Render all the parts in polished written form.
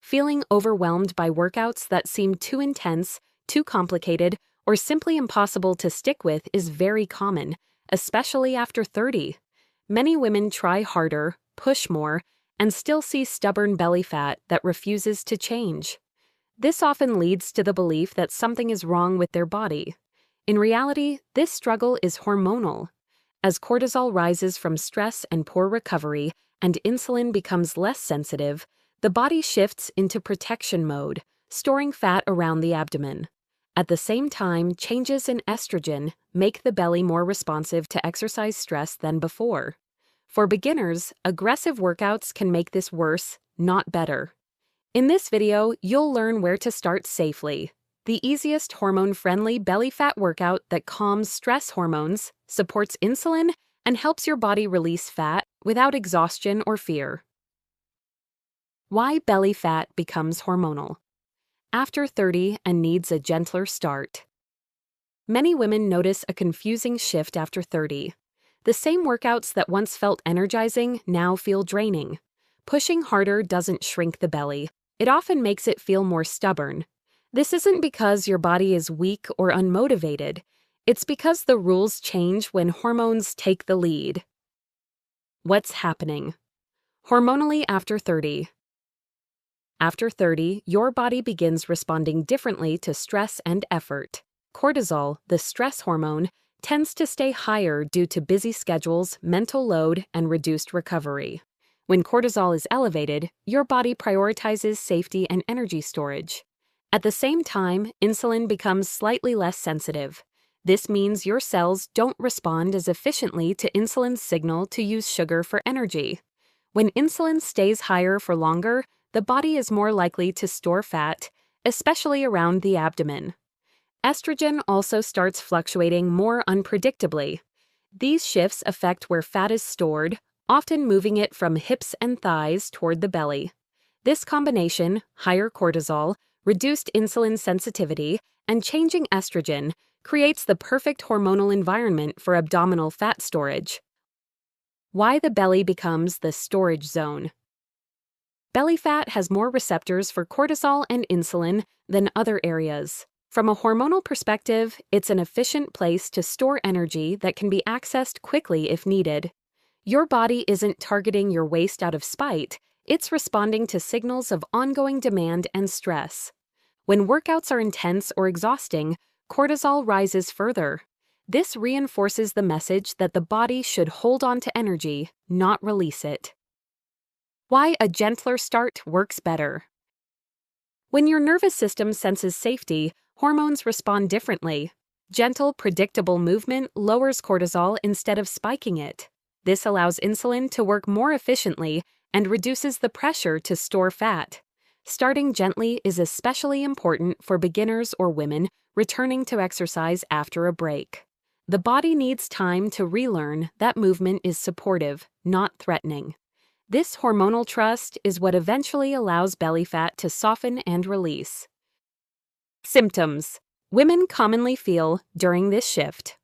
Feeling overwhelmed by workouts that seem too intense, too complicated, or simply impossible to stick with is very common, especially after 30. Many women try harder, push more, and still see stubborn belly fat that refuses to change. This often leads to the belief that something is wrong with their body. In reality, this struggle is hormonal. As cortisol rises from stress and poor recovery, and insulin becomes less sensitive, the body shifts into protection mode, storing fat around the abdomen. At the same time, changes in estrogen make the belly more responsive to exercise stress than before. For beginners, aggressive workouts can make this worse, not better. In this video, you'll learn where to start safely. The easiest hormone-friendly belly fat workout that calms stress hormones, supports insulin, and helps your body release fat without exhaustion or fear. Why belly fat becomes hormonal. After 30 and needs a gentler start. Many women notice a confusing shift after 30. The same workouts that once felt energizing now feel draining. Pushing harder doesn't shrink the belly. It often makes it feel more stubborn. This isn't because your body is weak or unmotivated. It's because the rules change when hormones take the lead. What's happening? Hormonally after 30. After 30, your body begins responding differently to stress and effort. Cortisol, the stress hormone, tends to stay higher due to busy schedules, mental load, and reduced recovery. When cortisol is elevated, your body prioritizes safety and energy storage. At the same time, insulin becomes slightly less sensitive. This means your cells don't respond as efficiently to insulin's signal to use sugar for energy. When insulin stays higher for longer, the body is more likely to store fat, especially around the abdomen. Estrogen also starts fluctuating more unpredictably. These shifts affect where fat is stored, often moving it from hips and thighs toward the belly. This combination, higher cortisol, reduced insulin sensitivity, and changing estrogen, creates the perfect hormonal environment for abdominal fat storage. Why the belly becomes the storage zone. Belly fat has more receptors for cortisol and insulin than other areas. From a hormonal perspective, it's an efficient place to store energy that can be accessed quickly if needed. Your body isn't targeting your waist out of spite, it's responding to signals of ongoing demand and stress. When workouts are intense or exhausting, cortisol rises further. This reinforces the message that the body should hold on to energy, not release it. Why a gentler start works better. When your nervous system senses safety, hormones respond differently. Gentle, predictable movement lowers cortisol instead of spiking it. This allows insulin to work more efficiently and reduces the pressure to store fat. Starting gently is especially important for beginners or women returning to exercise after a break. The body needs time to relearn that movement is supportive, not threatening. This hormonal trust is what eventually allows belly fat to soften and release. Symptoms women commonly feel during this shift.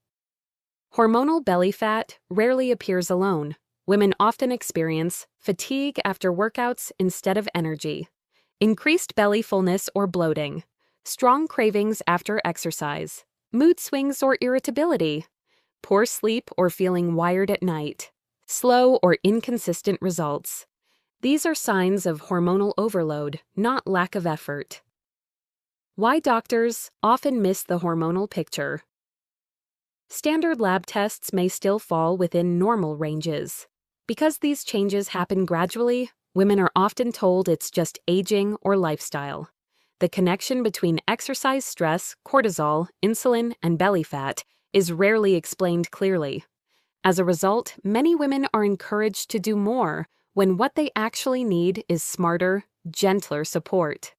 Hormonal belly fat rarely appears alone. Women often experience fatigue after workouts instead of energy, increased belly fullness or bloating, strong cravings after exercise, mood swings or irritability, poor sleep or feeling wired at night, slow or inconsistent results. These are signs of hormonal overload, not lack of effort. Why doctors often miss the hormonal picture. Standard lab tests may still fall within normal ranges. Because these changes happen gradually, women are often told it's just aging or lifestyle. The connection between exercise stress, cortisol, insulin, and belly fat is rarely explained clearly. As a result, many women are encouraged to do more when what they actually need is smarter, gentler support.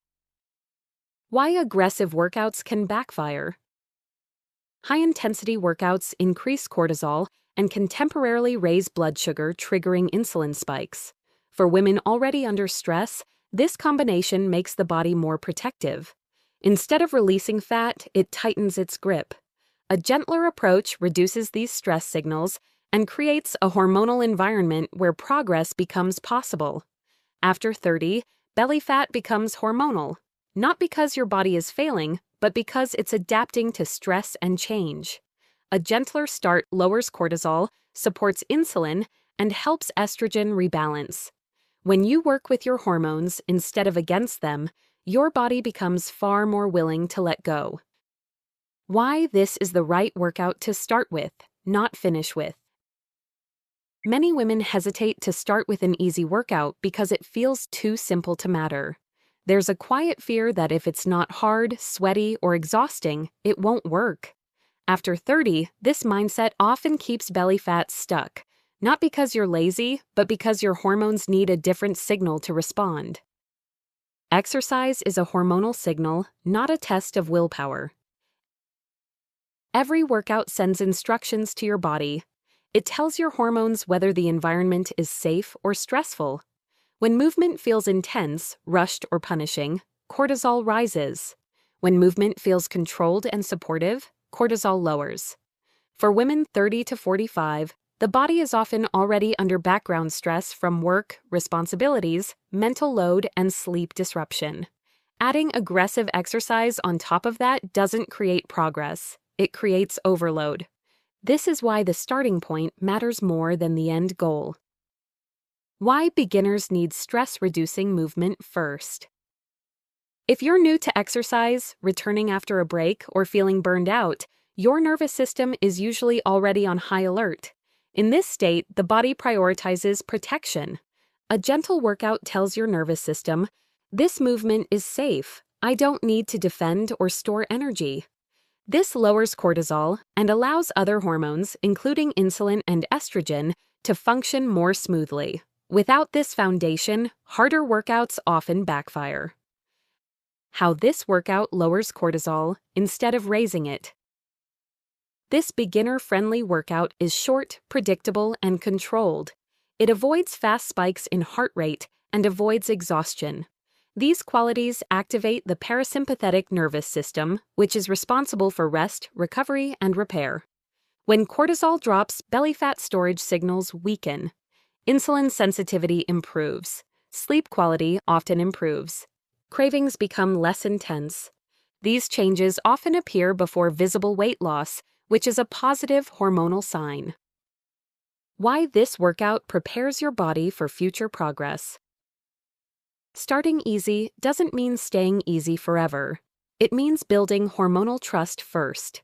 Why aggressive workouts can backfire. High-intensity workouts increase cortisol and can temporarily raise blood sugar, triggering insulin spikes. For women already under stress, this combination makes the body more protective. Instead of releasing fat, it tightens its grip. A gentler approach reduces these stress signals and creates a hormonal environment where progress becomes possible. After 30, belly fat becomes hormonal, not because your body is failing, but because it's adapting to stress and change. A gentler start lowers cortisol, supports insulin, and helps estrogen rebalance. When you work with your hormones instead of against them, your body becomes far more willing to let go. Why this is the right workout to start with, not finish with. Many women hesitate to start with an easy workout because it feels too simple to matter. There's a quiet fear that if it's not hard, sweaty, or exhausting, it won't work. After 30, this mindset often keeps belly fat stuck, not because you're lazy, but because your hormones need a different signal to respond. Exercise is a hormonal signal, not a test of willpower. Every workout sends instructions to your body. It tells your hormones whether the environment is safe or stressful. When movement feels intense, rushed, or punishing, cortisol rises. When movement feels controlled and supportive, cortisol lowers. For women 30 to 45, the body is often already under background stress from work, responsibilities, mental load, and sleep disruption. Adding aggressive exercise on top of that doesn't create progress. It creates overload. This is why the starting point matters more than the end goal. Why beginners need stress-reducing movement first. If you're new to exercise, returning after a break, or feeling burned out, your nervous system is usually already on high alert. In this state, the body prioritizes protection. A gentle workout tells your nervous system, "This movement is safe. I don't need to defend or store energy." This lowers cortisol and allows other hormones, including insulin and estrogen, to function more smoothly. Without this foundation, harder workouts often backfire. How this workout lowers cortisol instead of raising it. This beginner-friendly workout is short, predictable, and controlled. It avoids fast spikes in heart rate and avoids exhaustion. These qualities activate the parasympathetic nervous system, which is responsible for rest, recovery, and repair. When cortisol drops, belly fat storage signals weaken. Insulin sensitivity improves. Sleep quality often improves. Cravings become less intense. These changes often appear before visible weight loss, which is a positive hormonal sign. Why this workout prepares your body for future progress. Starting easy doesn't mean staying easy forever. It means building hormonal trust first.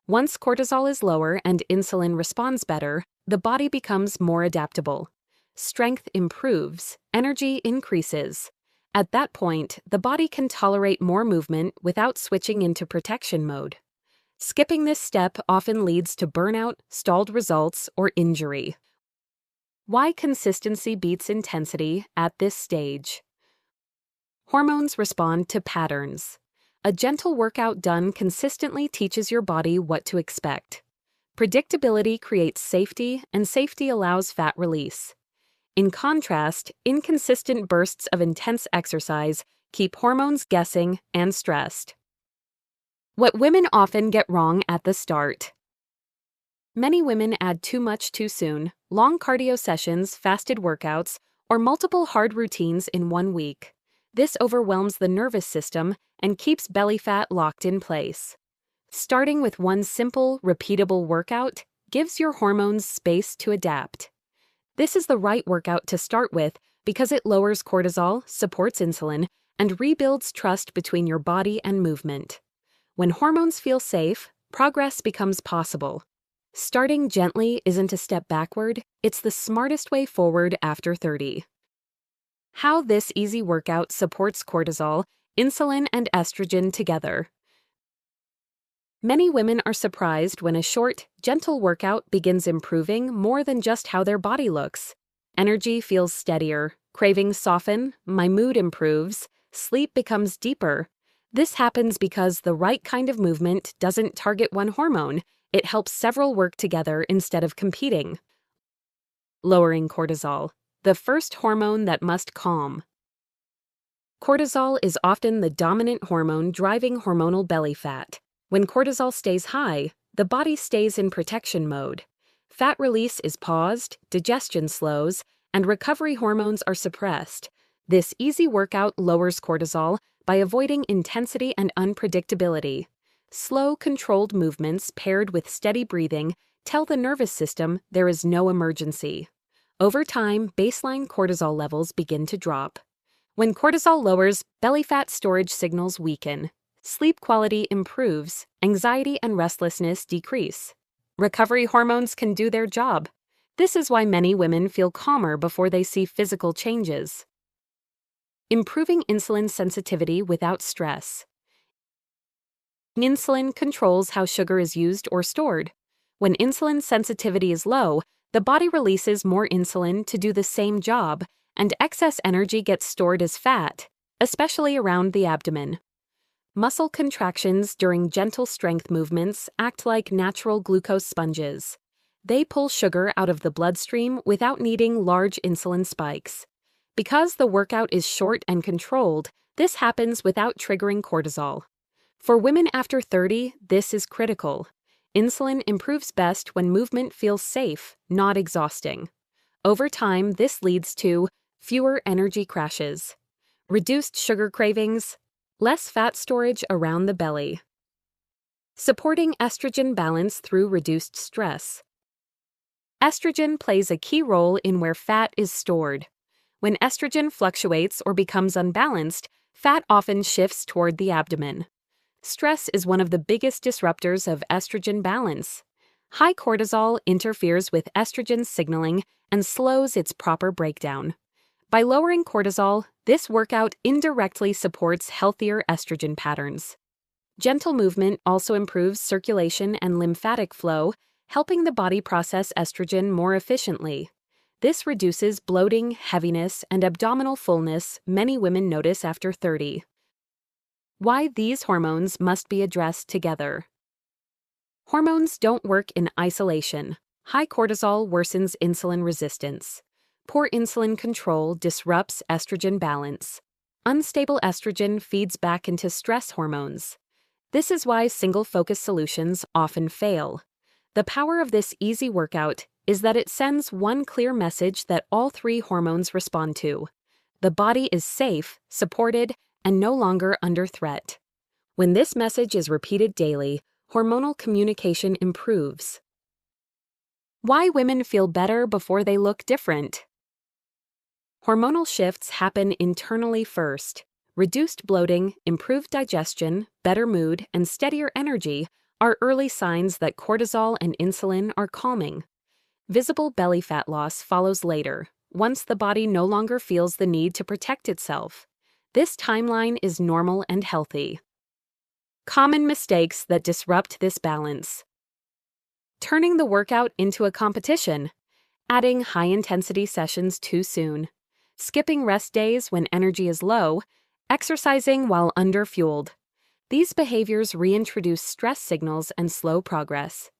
Once cortisol is lower and insulin responds better, the body becomes more adaptable. Strength improves, energy increases. At that point, the body can tolerate more movement without switching into protection mode. Skipping this step often leads to burnout, stalled results, or injury. Why consistency beats intensity at this stage. Hormones respond to patterns. A gentle workout done consistently teaches your body what to expect. Predictability creates safety, and safety allows fat release. In contrast, inconsistent bursts of intense exercise keep hormones guessing and stressed. What women often get wrong at the start. Many women add too much too soon, long cardio sessions, fasted workouts, or multiple hard routines in 1 week. This overwhelms the nervous system and keeps belly fat locked in place. Starting with one simple, repeatable workout gives your hormones space to adapt. This is the right workout to start with because it lowers cortisol, supports insulin, and rebuilds trust between your body and movement. When hormones feel safe, progress becomes possible. Starting gently isn't a step backward, it's the smartest way forward after 30. How this easy workout supports cortisol, insulin, and estrogen together. Many women are surprised when a short, gentle workout begins improving more than just how their body looks. Energy feels steadier, cravings soften, my mood improves, sleep becomes deeper. This happens because the right kind of movement doesn't target one hormone, it helps several work together instead of competing. Lowering cortisol, the first hormone that must calm. Cortisol is often the dominant hormone driving hormonal belly fat. When cortisol stays high, the body stays in protection mode. Fat release is paused, digestion slows, and recovery hormones are suppressed. This easy workout lowers cortisol by avoiding intensity and unpredictability. Slow, controlled movements paired with steady breathing tell the nervous system there is no emergency. Over time, baseline cortisol levels begin to drop. When cortisol lowers, belly fat storage signals weaken. Sleep quality improves, anxiety and restlessness decrease. Recovery hormones can do their job. This is why many women feel calmer before they see physical changes. Improving insulin sensitivity without stress. Insulin controls how sugar is used or stored. When insulin sensitivity is low, the body releases more insulin to do the same job, and excess energy gets stored as fat, especially around the abdomen. Muscle contractions during gentle strength movements act like natural glucose sponges. They pull sugar out of the bloodstream without needing large insulin spikes. Because the workout is short and controlled, this happens without triggering cortisol. For women after 30, this is critical. Insulin improves best when movement feels safe, not exhausting. Over time, this leads to fewer energy crashes, reduced sugar cravings, less fat storage around the belly. Supporting estrogen balance through reduced stress. Estrogen plays a key role in where fat is stored. When estrogen fluctuates or becomes unbalanced, fat often shifts toward the abdomen. Stress is one of the biggest disruptors of estrogen balance. High cortisol interferes with estrogen signaling and slows its proper breakdown. By lowering cortisol, this workout indirectly supports healthier estrogen patterns. Gentle movement also improves circulation and lymphatic flow, helping the body process estrogen more efficiently. This reduces bloating, heaviness, and abdominal fullness many women notice after 30. Why these hormones must be addressed together. Hormones don't work in isolation. High cortisol worsens insulin resistance. Poor insulin control disrupts estrogen balance. Unstable estrogen feeds back into stress hormones. This is why single-focus solutions often fail. The power of this easy workout is that it sends one clear message that all three hormones respond to. The body is safe, supported, and no longer under threat. When this message is repeated daily, hormonal communication improves. Why women feel better before they look different. Hormonal shifts happen internally first. Reduced bloating, improved digestion, better mood, and steadier energy are early signs that cortisol and insulin are calming. Visible belly fat loss follows later, once the body no longer feels the need to protect itself. This timeline is normal and healthy. Common mistakes that disrupt this balance. Turning the workout into a competition. Adding high-intensity sessions too soon. Skipping rest days when energy is low. Exercising while under-fueled. These behaviors reintroduce stress signals and slow progress.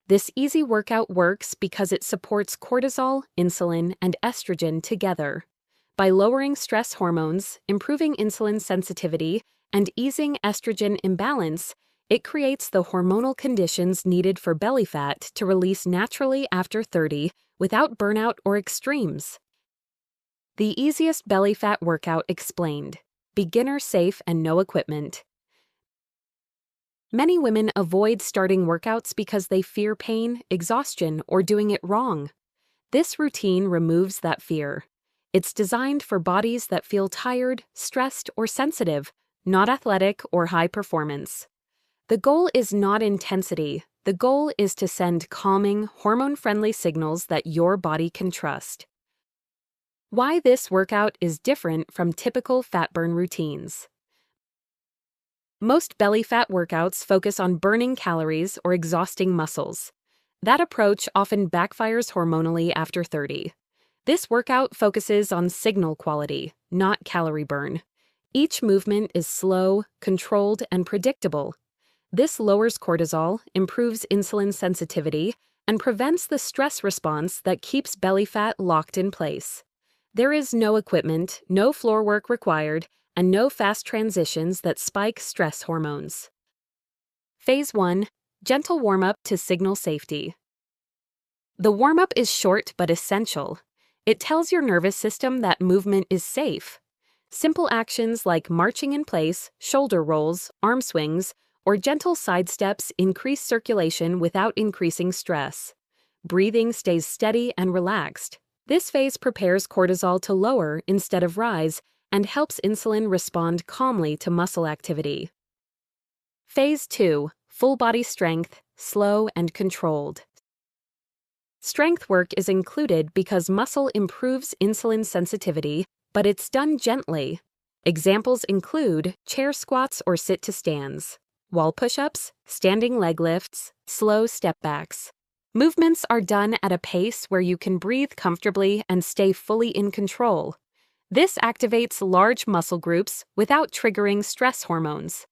This easy workout works because it supports cortisol, insulin, and estrogen together. By lowering stress hormones, improving insulin sensitivity, and easing estrogen imbalance, it creates the hormonal conditions needed for belly fat to release naturally after 30 without burnout or extremes. The easiest belly fat workout explained. Beginner safe and no equipment. Many women avoid starting workouts because they fear pain, exhaustion, or doing it wrong. This routine removes that fear. It's designed for bodies that feel tired, stressed, or sensitive, not athletic or high performance. The goal is not intensity. The goal is to send calming, hormone-friendly signals that your body can trust. Why this workout is different from typical fat burn routines. Most belly fat workouts focus on burning calories or exhausting muscles. That approach often backfires hormonally after 30. This workout focuses on signal quality, not calorie burn. Each movement is slow, controlled, and predictable. This lowers cortisol, improves insulin sensitivity, and prevents the stress response that keeps belly fat locked in place. There is no equipment, no floor work required, and no fast transitions that spike stress hormones. Phase 1. Gentle warm-up to signal safety. The warm-up is short but essential. It tells your nervous system that movement is safe. Simple actions like marching in place, shoulder rolls, arm swings, or gentle side steps increase circulation without increasing stress. Breathing stays steady and relaxed. This phase prepares cortisol to lower instead of rise and helps insulin respond calmly to muscle activity. Phase 2. Full body strength, slow and controlled. Strength work is included because muscle improves insulin sensitivity, but it's done gently. Examples include chair squats or sit-to-stands, wall push-ups, standing leg lifts, slow step backs. Movements are done at a pace where you can breathe comfortably and stay fully in control. This activates large muscle groups without triggering stress hormones.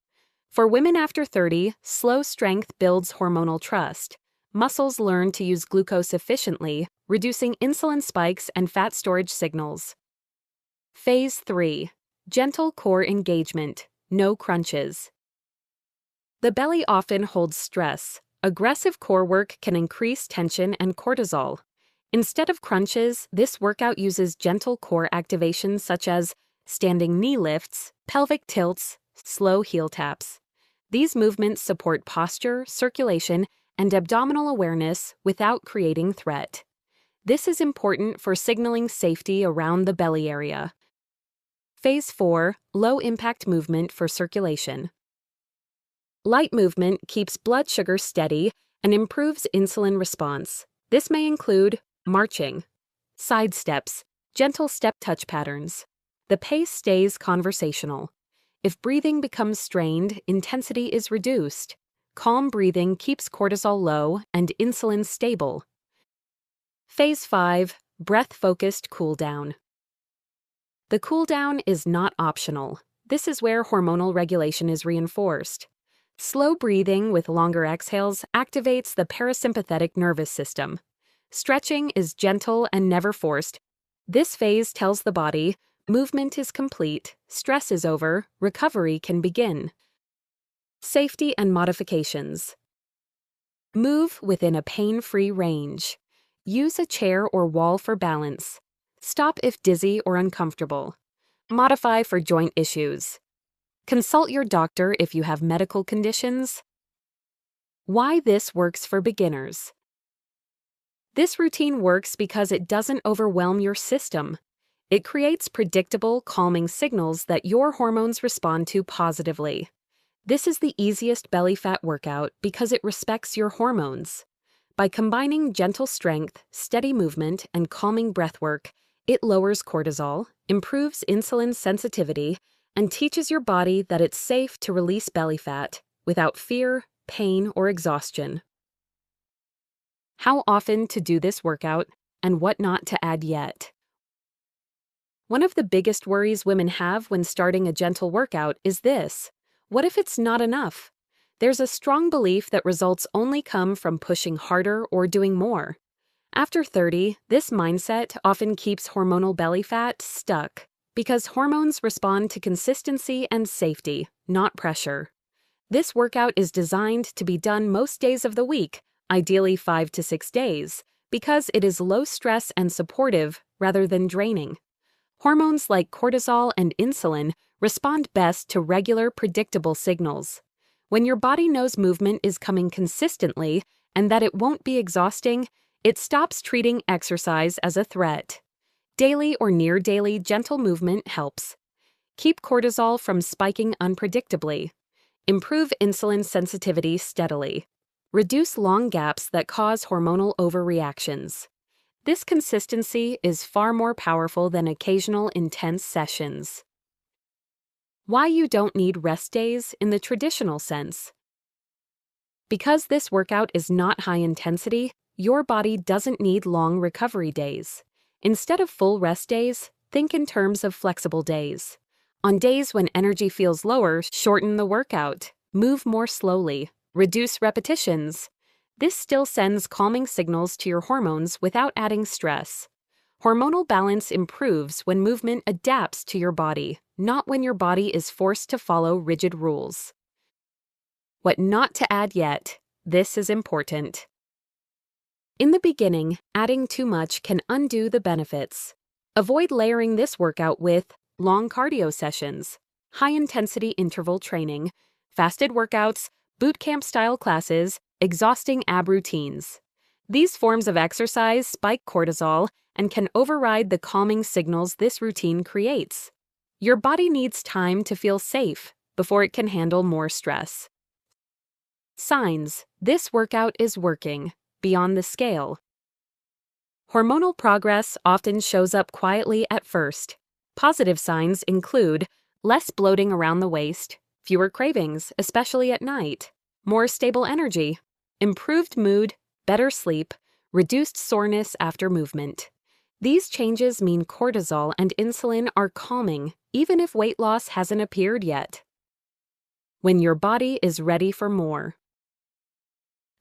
For women after 30, slow strength builds hormonal trust. Muscles learn to use glucose efficiently, reducing insulin spikes and fat storage signals. Phase 3. Gentle core engagement, no crunches. The belly often holds stress. Aggressive core work can increase tension and cortisol. Instead of crunches, this workout uses gentle core activations such as standing knee lifts, pelvic tilts, slow heel taps. These movements support posture, circulation, and abdominal awareness without creating threat. This is important for signaling safety around the belly area. Phase 4. Low-impact movement for circulation. Light movement keeps blood sugar steady and improves insulin response. This may include marching, side steps, gentle step touch patterns. The pace stays conversational. If breathing becomes strained, intensity is reduced. Calm breathing keeps cortisol low and insulin stable. Phase 5. Breath-focused cool-down. The cool-down is not optional. This is where hormonal regulation is reinforced. Slow breathing with longer exhales activates the parasympathetic nervous system. Stretching is gentle and never forced. This phase tells the body, movement is complete, stress is over, recovery can begin. Safety and modifications. Move within a pain-free range. Use a chair or wall for balance. Stop if dizzy or uncomfortable. Modify for joint issues. Consult your doctor if you have medical conditions. Why this works for beginners. This routine works because it doesn't overwhelm your system. It creates predictable, calming signals that your hormones respond to positively. This is the easiest belly fat workout because it respects your hormones. By combining gentle strength, steady movement, and calming breath work, it lowers cortisol, improves insulin sensitivity, and teaches your body that it's safe to release belly fat without fear, pain, or exhaustion. How often to do this workout and what not to add yet. One of the biggest worries women have when starting a gentle workout is this: what if it's not enough? There's a strong belief that results only come from pushing harder or doing more. After 30, this mindset often keeps hormonal belly fat stuck because hormones respond to consistency and safety, not pressure. This workout is designed to be done most days of the week, ideally 5 to 6 days, because it is low stress and supportive rather than draining. Hormones like cortisol and insulin respond best to regular, predictable signals. When your body knows movement is coming consistently and that it won't be exhausting, it stops treating exercise as a threat. Daily or near-daily gentle movement helps. Keep cortisol from spiking unpredictably. Improve insulin sensitivity steadily. Reduce long gaps that cause hormonal overreactions. This consistency is far more powerful than occasional intense sessions. Why you don't need rest days in the traditional sense. Because this workout is not high intensity, your body doesn't need long recovery days. Instead of full rest days, think in terms of flexible days. On days when energy feels lower, shorten the workout, move more slowly, reduce repetitions. This still sends calming signals to your hormones without adding stress. Hormonal balance improves when movement adapts to your body, not when your body is forced to follow rigid rules. What not to add yet. This is important. In the beginning, adding too much can undo the benefits. Avoid layering this workout with long cardio sessions, high-intensity interval training, fasted workouts, boot camp-style classes, exhausting ab routines. These forms of exercise spike cortisol and can override the calming signals this routine creates. Your body needs time to feel safe before it can handle more stress. Signs: this workout is working, beyond the scale. Hormonal progress often shows up quietly at first. Positive signs include less bloating around the waist, fewer cravings, especially at night, more stable energy, improved mood, better sleep, reduced soreness after movement. These changes mean cortisol and insulin are calming, even if weight loss hasn't appeared yet. When your body is ready for more.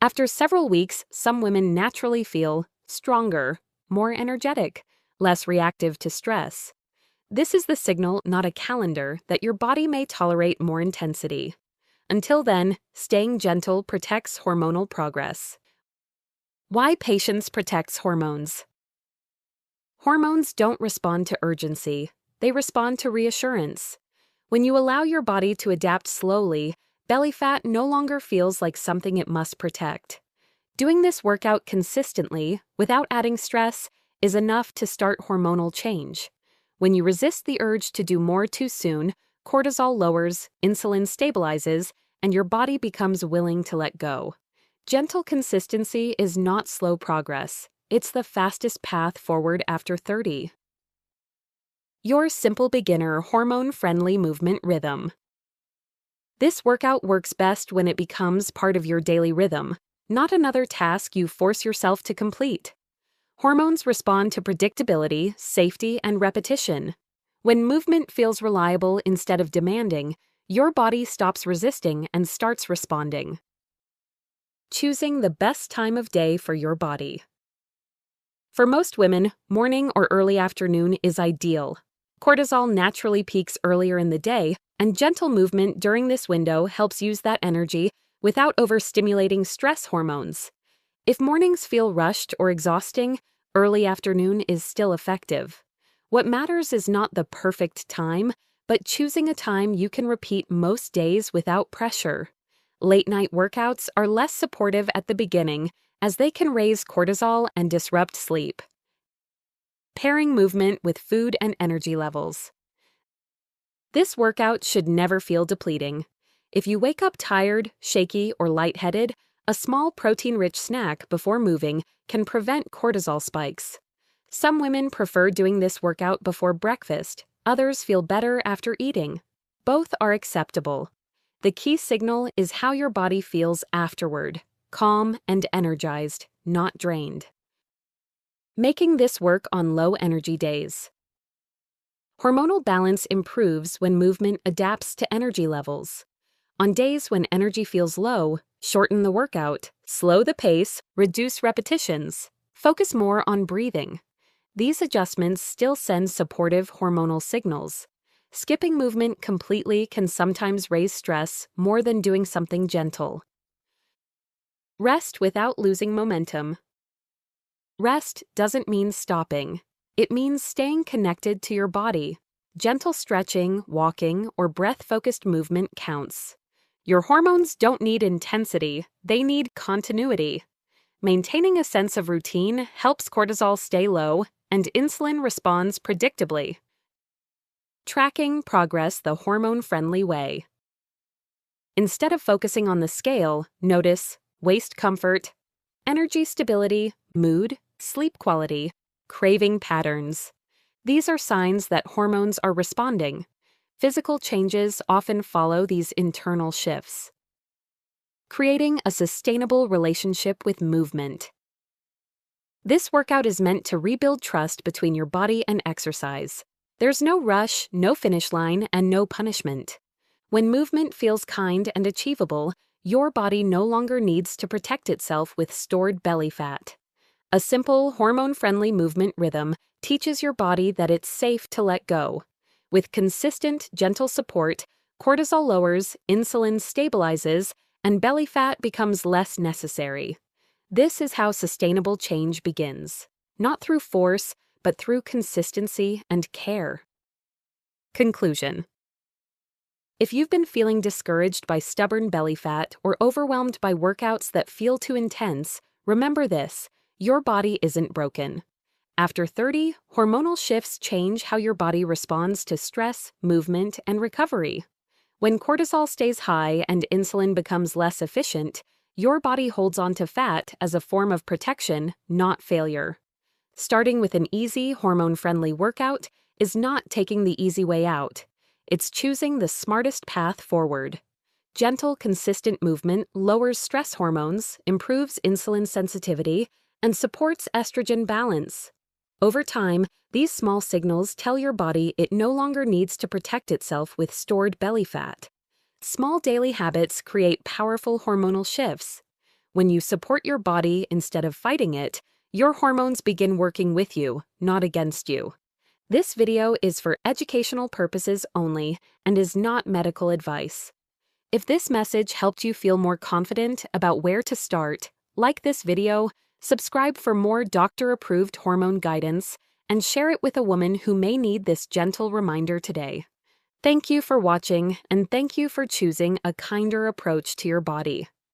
After several weeks, some women naturally feel stronger, more energetic, less reactive to stress. This is the signal, not a calendar, that your body may tolerate more intensity. Until then, staying gentle protects hormonal progress. Why patience protects hormones. Hormones don't respond to urgency. They respond to reassurance. When you allow your body to adapt slowly, belly fat no longer feels like something it must protect. Doing this workout consistently, without adding stress, is enough to start hormonal change. When you resist the urge to do more too soon, cortisol lowers, insulin stabilizes, and your body becomes willing to let go. Gentle consistency is not slow progress. It's the fastest path forward after 30. Your simple beginner hormone-friendly movement rhythm. This workout works best when it becomes part of your daily rhythm, not another task you force yourself to complete. Hormones respond to predictability, safety, and repetition. When movement feels reliable instead of demanding, your body stops resisting and starts responding. Choosing the best time of day for your body. For most women, morning or early afternoon is ideal. Cortisol naturally peaks earlier in the day, and gentle movement during this window helps use that energy without overstimulating stress hormones. If mornings feel rushed or exhausting, early afternoon is still effective. What matters is not the perfect time, but choosing a time you can repeat most days without pressure. Late-night workouts are less supportive at the beginning, as they can raise cortisol and disrupt sleep. Pairing movement with food and energy levels. This workout should never feel depleting. If you wake up tired, shaky, or lightheaded, a small protein-rich snack before moving can prevent cortisol spikes. Some women prefer doing this workout before breakfast, others feel better after eating. Both are acceptable. The key signal is how your body feels afterward, calm and energized, not drained. Making this work on low-energy days. Hormonal balance improves when movement adapts to energy levels. On days when energy feels low, shorten the workout, slow the pace, reduce repetitions, focus more on breathing. These adjustments still send supportive hormonal signals. Skipping movement completely can sometimes raise stress more than doing something gentle. Rest without losing momentum. Rest doesn't mean stopping. It means staying connected to your body. Gentle stretching, walking, or breath-focused movement counts. Your hormones don't need intensity, they need continuity. Maintaining a sense of routine helps cortisol stay low, and insulin responds predictably. Tracking progress the hormone-friendly way. Instead of focusing on the scale, notice waist comfort, energy stability, mood, sleep quality, craving patterns. These are signs that hormones are responding. Physical changes often follow these internal shifts. Creating a sustainable relationship with movement. This workout is meant to rebuild trust between your body and exercise. There's no rush, no finish line, and no punishment. When movement feels kind and achievable, your body no longer needs to protect itself with stored belly fat. A simple, hormone-friendly movement rhythm teaches your body that it's safe to let go. With consistent, gentle support, cortisol lowers, insulin stabilizes, and belly fat becomes less necessary. This is how sustainable change begins, not through force, but through consistency and care. Conclusion. If you've been feeling discouraged by stubborn belly fat or overwhelmed by workouts that feel too intense, remember this: your body isn't broken. After 30, hormonal shifts change how your body responds to stress, movement, and recovery. When cortisol stays high and insulin becomes less efficient, your body holds on to fat as a form of protection, not failure. Starting with an easy, hormone-friendly workout is not taking the easy way out. It's choosing the smartest path forward. Gentle, consistent movement lowers stress hormones, improves insulin sensitivity, and supports estrogen balance. Over time, these small signals tell your body it no longer needs to protect itself with stored belly fat. Small daily habits create powerful hormonal shifts. When you support your body instead of fighting it, your hormones begin working with you, not against you. This video is for educational purposes only and is not medical advice. If this message helped you feel more confident about where to start, like this video, subscribe for more doctor-approved hormone guidance, and share it with a woman who may need this gentle reminder today. Thank you for watching, and thank you for choosing a kinder approach to your body.